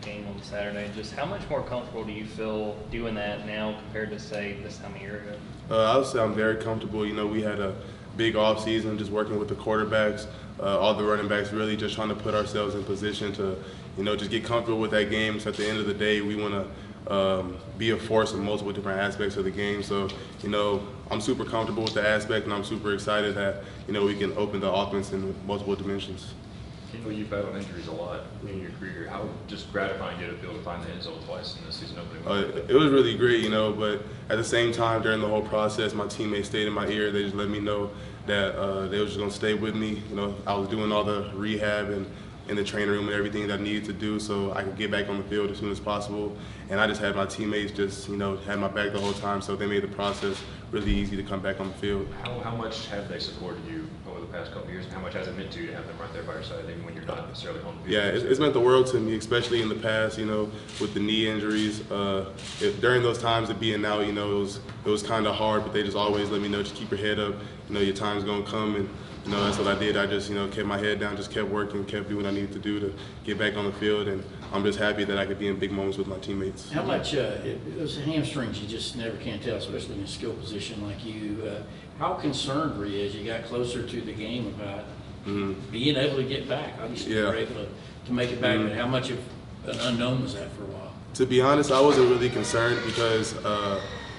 game on Saturday. Just how much more comfortable do you feel doing that now compared to, say, this time a year ago? I would say I'm very comfortable. You know, we had a big offseason just working with the quarterbacks, all the running backs, really just trying to put ourselves in position to, you know, just get comfortable with that game. So at the end of the day, we want to be a force in multiple different aspects of the game. So, you know, I'm super comfortable with the aspect, and I'm super excited that, you know, we can open the offense in multiple dimensions. Kendal, you've battled injuries a lot in your career. How just gratifying did it feel to find the end zone twice in the season opening? It was really great, you know, but at the same time, during the whole process, my teammates stayed in my ear. They just let me know that they were just going to stay with me. You know, I was doing all the rehab and in the training room and everything that I needed to do so I could get back on the field as soon as possible. And I just had my teammates just, you know, had my back the whole time, so they made the process really easy to come back on the field. How much have they supported you over the past couple of years, and how much has it meant to you to have them right there by your side, even when you're not necessarily on the field? Yeah, it's meant the world to me, especially in the past, you know, with the knee injuries. During those times of being out, you know, it was kind of hard, but they just always let me know, just keep your head up, you know, your time's going to come. And you know, that's what I did. I just, you know, kept my head down, just kept working, kept doing what I needed to do to get back on the field, and I'm just happy that I could be in big moments with my teammates. How much, those hamstrings, you just never can tell, especially in a skill position like you. How concerned were you as you got closer to the game about being able to get back? Obviously, you were able to make it back, but how much of an unknown was that for a while? To be honest, I wasn't really concerned because,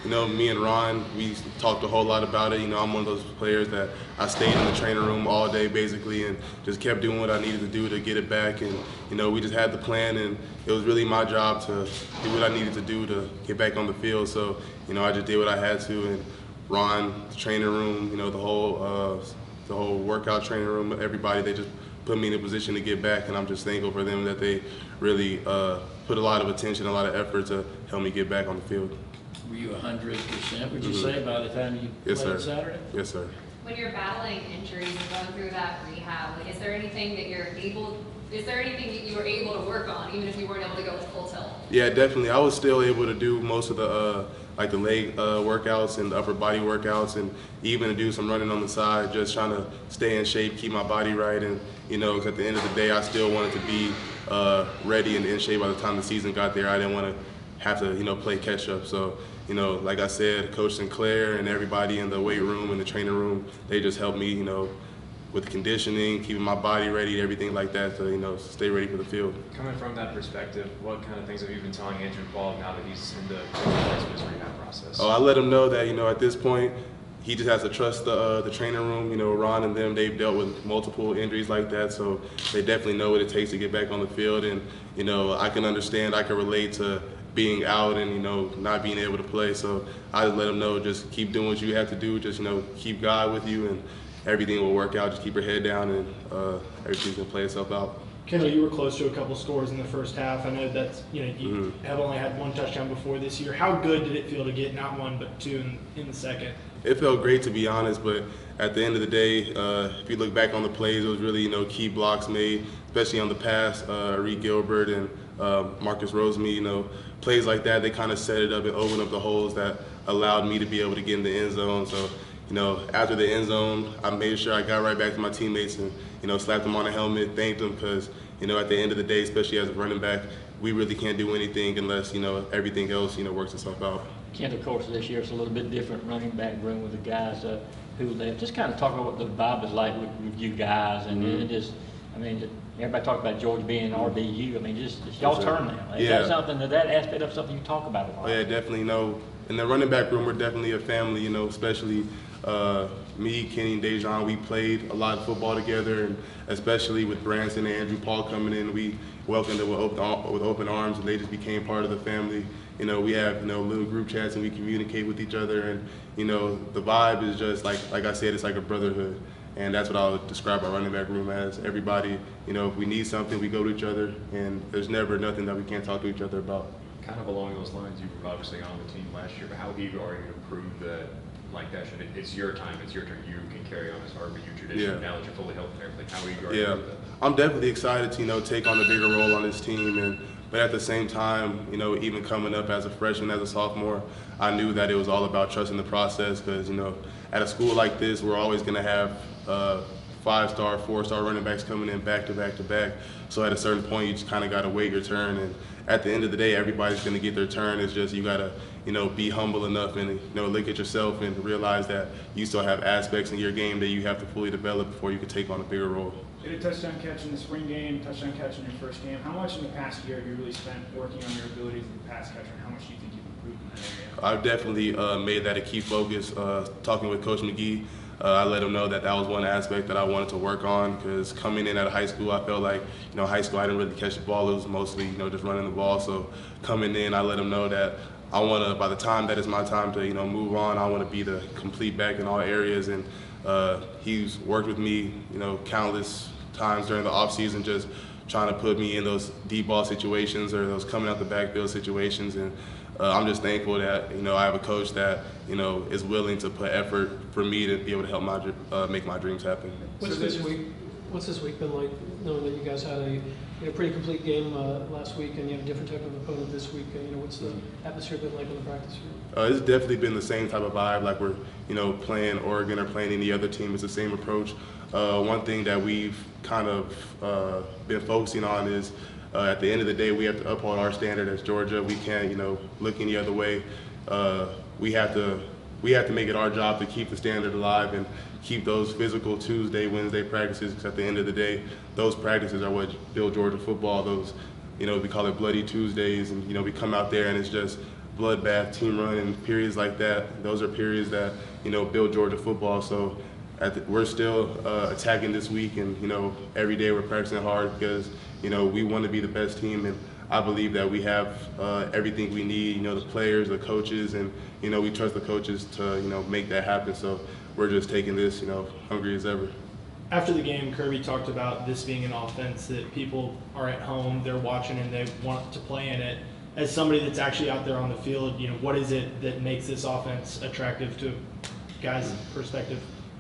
you know, me and Ron, we talked a whole lot about it. You know, I'm one of those players that I stayed in the training room all day basically and just kept doing what I needed to do to get it back. And, you know, we just had the plan, and it was really my job to do what I needed to do to get back on the field. So, you know, I just did what I had to. And Ron, the training room, you know, the whole workout training room, everybody, they just put me in a position to get back. And I'm just thankful for them that they really put a lot of attention, a lot of effort to help me get back on the field. Were you 100%, would you say, by the time you played Saturday? Yes, sir. When you're battling injuries and going through that rehab, like, is there anything that you were able to work on, even if you weren't able to go with full tilt? Yeah, definitely. I was still able to do most of the like the leg workouts and the upper body workouts, and even to do some running on the side, just trying to stay in shape, keep my body right. And, you know, 'cause at the end of the day, I still wanted to be ready and in shape by the time the season got there. I didn't want to have to, you know, play catch up. So, you know, like I said, Coach Sinclair and everybody in the weight room and the training room, they just helped me, you know, with conditioning, keeping my body ready, everything like that to, you know, stay ready for the field. Coming from that perspective, what kind of things have you been telling Andrew Ball now that he's in the his rehab process? Oh, I let him know that, you know, at this point, he just has to trust the training room. You know, Ron and them, they've dealt with multiple injuries like that, so they definitely know what it takes to get back on the field. And, you know, I can understand, I can relate to being out and, you know, not being able to play. So I just let him know, just keep doing what you have to do. Just, you know, keep God with you, and everything will work out. Just keep your head down, and everything's gonna play itself out. Kendal, you were close to a couple scores in the first half. I know that, you know, you have only had one touchdown before this year. How good did it feel to get not one but two in the second? It felt great, to be honest, but at the end of the day, if you look back on the plays, it was really, you know, key blocks made, especially on the pass. Reed Gilbert and Marcus Rosemead, you know, plays like that, they kind of set it up and opened up the holes that allowed me to be able to get in the end zone. So, you know, after the end zone, I made sure I got right back to my teammates and, you know, slapped them on the helmet, thanked them, because, you know, at the end of the day, especially as a running back, we really can't do anything unless, you know, everything else, you know, works itself out. Kendal, of course, this year it's a little bit different running back room with the guys who left. Just kind of talk about what the vibe is like with you guys, and it just, I mean, everybody talk about George being RBU. I mean, just it's y'all's turn now. Is that something, that aspect of something you talk about a lot? Oh, yeah, definitely. You know, in the running back room, we're definitely a family, you know, especially me, Kenny, and Dejan. We played a lot of football together, and especially with Branson and Andrew Paul coming in, we welcomed them with open arms, and they just became part of the family. You know, we have, you know, little group chats, and we communicate with each other, and, you know, the vibe is just like I said, it's like a brotherhood. And that's what I would describe our running back room as. Everybody, you know, if we need something, we go to each other, and there's never nothing that we can't talk to each other about. Kind of along those lines, you were obviously on the team last year, but how eager are you to prove that, like that, it's your time, it's your turn, you can carry on this RBU tradition now that you're fully healthy and everything? How eager are you to do that? I'm definitely excited to, you know, take on a bigger role on this team, but at the same time, you know, even coming up as a freshman, as a sophomore, I knew that it was all about trusting the process, because, you know, at a school like this, we're always going to have 5-star, 4-star running backs coming in back to back to back. So at a certain point, you just kind of got to wait your turn. And at the end of the day, everybody's going to get their turn. It's just you got to, be humble enough and, look at yourself and realize that you still have aspects in your game that you have to fully develop before you can take on a bigger role. You had a touchdown catch in the spring game, touchdown catch in your first game. How much in the past year have you really spent working on your abilities as a pass catcher, and how much do you think you've improved in that area? I've definitely made that a key focus. Talking with Coach McGee, I let him know that was one aspect that I wanted to work on, because coming in out of high school, I felt like, high school I didn't really catch the ball. It was mostly, just running the ball. So coming in, I let him know that I want to, by the time that it's my time to, move on, I want to be the complete back in all areas. And he's worked with me, countless times during the offseason, just trying to put me in those deep ball situations or those coming out the backfield situations. And I'm just thankful that, I have a coach that, is willing to put effort for me to be able to help make my dreams happen. What's this week been like, knowing that you guys had a pretty complete game last week and you have a different type of opponent this week? What's the atmosphere been like on the practice field? It's definitely been the same type of vibe, like we're, playing Oregon or playing any other team. It's the same approach. One thing that we've kind of been focusing on is at the end of the day, we have to uphold our standard as Georgia. We can't, look any other way. We have to make it our job to keep the standard alive and keep those physical Tuesday, Wednesday practices, because at the end of the day, those practices are what build Georgia football. Those, we call it Bloody Tuesdays, and, we come out there and it's just bloodbath, team run, and periods like that. Those are periods that, build Georgia football. So we're still attacking this week, and, every day we're practicing hard because, we want to be the best team. And I believe that we have everything we need, the players, the coaches, and, we trust the coaches to, make that happen. So we're just taking this, hungry as ever. After the game, Kirby talked about this being an offense that people are at home, they're watching, and they want to play in it. As somebody that's actually out there on the field, what is it that makes this offense attractive to guys' perspective?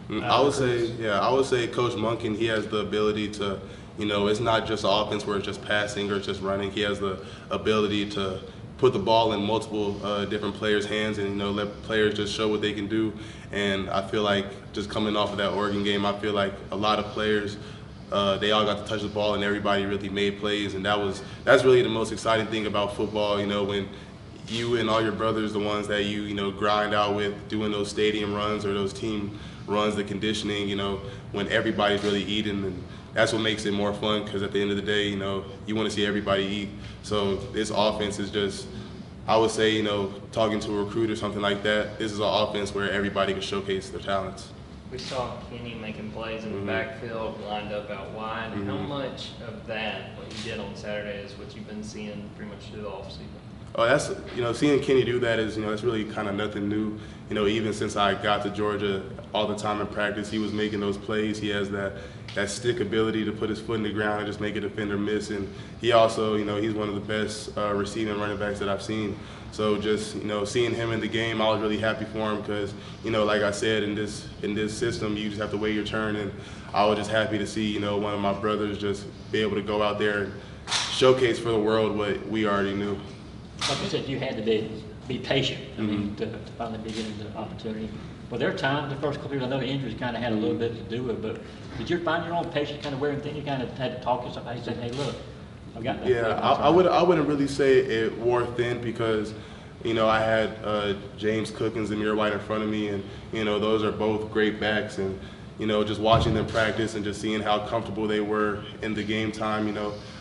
I would say Coach Monken, he has the ability to, it's not just an offense where it's just passing or it's just running. He has the ability to put the ball in multiple different players' hands and, let players just show what they can do. And I feel like just coming off of that Oregon game, I feel like a lot of players, they all got to touch the ball and everybody really made plays. And that's really the most exciting thing about football, when you and all your brothers, the ones that you, grind out with doing those stadium runs or those team runs, the conditioning, when everybody's really eating. And that's what makes it more fun, because at the end of the day, you want to see everybody eat. So this offense is just, I would say, talking to a recruit or something like that, this is an offense where everybody can showcase their talents. We saw Kenny making plays in the backfield, lined up out wide. How much of that, what you did on Saturday, is what you've been seeing pretty much through the offseason? Oh, that's, seeing Kenny do that is, that's really kind of nothing new. Even since I got to Georgia, all the time in practice, he was making those plays. He has that stick ability to put his foot in the ground and just make a defender miss. And he also, he's one of the best receiving running backs that I've seen. So just, seeing him in the game, I was really happy for him because, like I said, in this system, you just have to wait your turn. And I was just happy to see, one of my brothers just be able to go out there and showcase for the world what we already knew. Like you said, you had to be patient. I mean, to finally be given the opportunity. Well, there are times, the first couple of years, I know the injuries kind of had a little bit to do with it, but did you find your own patience kind of wearing thin? You kind of had to talk to somebody and say, hey, look, I've got that. Yeah, I wouldn't really say it wore thin because, I had James Cook and Zamir White in front of me, and, those are both great backs. And, just watching them practice and just seeing how comfortable they were in the game time,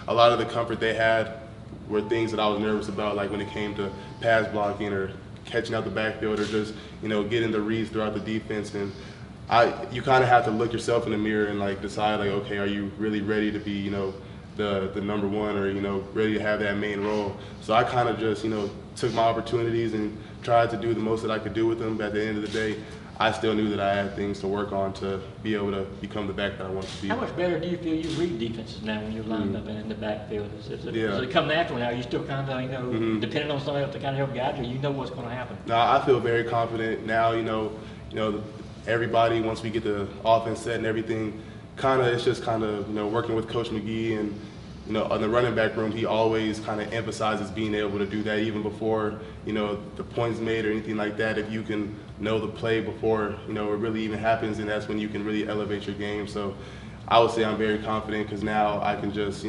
a lot of the comfort they had were things that I was nervous about, like when it came to pass blocking or catching out the backfield or just, getting the reads throughout the defense. And you kind of have to look yourself in the mirror and like decide, like, okay, are you really ready to be, the number one or, ready to have that main role? So I kind of just, took my opportunities and tried to do the most that I could do with them. But at the end of the day, I still knew that I had things to work on to be able to become the back that I wanted to be. How much better do you feel you read defenses now when you're lined up in the backfield? Does it come natural now? Are you still kind of, depending on somebody else to kind of help guide you, what's going to happen? No, I feel very confident now. Everybody, once we get the offense set and everything, it's just working with Coach McGee. And on the running back room, he always kind of emphasizes being able to do that even before, the point's made or anything like that. If you can know the play before, it really even happens, and that's when you can really elevate your game. So I would say I'm very confident because now I can just,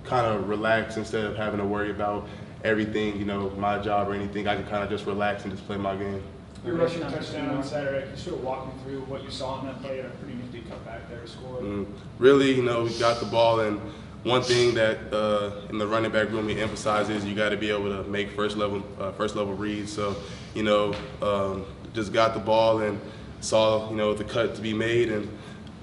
kind of relax instead of having to worry about everything, you know, my job or anything. I can kind of just relax and just play my game. Your rushing touchdown on Saturday, can you sort of walk me through what you saw in that play? A pretty nifty cutback there to score. Really, you know, we got the ball, and one thing that in the running back room we emphasize is you got to be able to make first level reads. So, you know, just got the ball and saw, you know, the cut to be made, and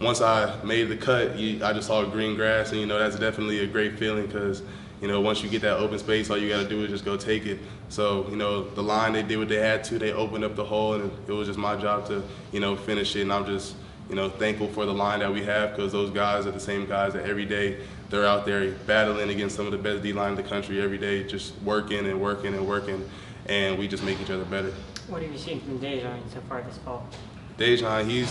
once I made the cut, I just saw green grass, and you know that's definitely a great feeling because you know once you get that open space, all you got to do is just go take it. So you know the line, they did what they had to. They opened up the hole, and it was just my job to you know finish it. And I'm just you know thankful for the line that we have because those guys are the same guys that every day they're out there battling against some of the best D-line in the country every day, just working and working and working, and we just make each other better. What have you seen from Dejan so far this fall? Dejan,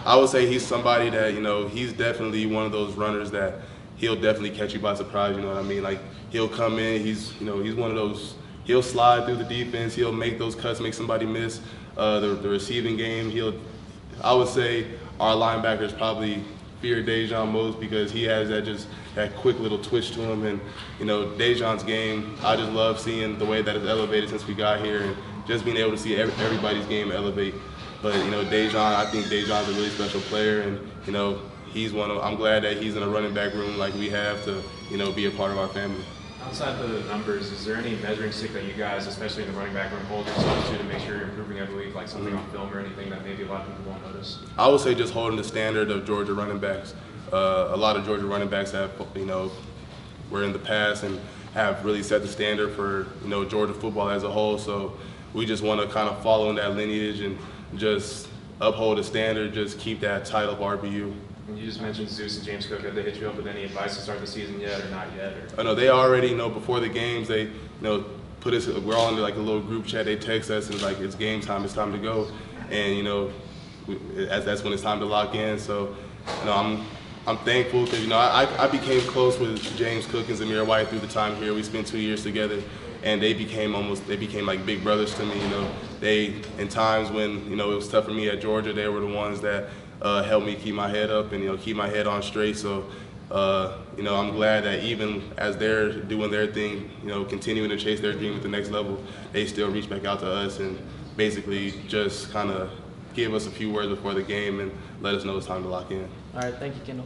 I would say he's somebody that, you know, he's definitely one of those runners that he'll definitely catch you by surprise, you know what I mean? Like, he'll come in, he's one of those, he'll slide through the defense, he'll make those cuts, make somebody miss the receiving game. I would say our linebackers probably fear Dejan most because he has that quick little twitch to him. And, you know, Dejan's game, I just love seeing the way that it's elevated since we got here and just being able to see everybody's game elevate. But, you know, Dejan, I think Dejan's a really special player, and, you know, I'm glad that he's in a running back room like we have to, you know, be a part of our family. Outside the numbers, is there any measuring stick that you guys, especially in the running back room, hold yourselves to make sure you're improving every week, like something on film or anything that maybe a lot of people won't notice? I would say just holding the standard of Georgia running backs. A lot of Georgia running backs have, you know, were in the past and have really set the standard for, you know, Georgia football as a whole. So we just want to kind of follow in that lineage and just uphold the standard, just keep that title of RBU. And you just mentioned Zeus and James Cook. Have they hit you up with any advice to start the season yet or not yet? Or? I know they already, you know, before the games, they, you know, put us, we're all in like a little group chat, they text us and like, it's game time, it's time to go. And, you know, that's when it's time to lock in. So, you know, I'm thankful because, you know, I became close with James Cook and Zamir White through the time here. We spent 2 years together. And they became like big brothers to me, you know. In times when, you know, it was tough for me at Georgia, they were the ones that helped me keep my head up and, you know, keep my head on straight. So, you know, I'm glad that even as they're doing their thing, you know, continuing to chase their dream at the next level, they still reach back out to us and basically just kind of give us a few words before the game and let us know it's time to lock in. All right, thank you, Kendal.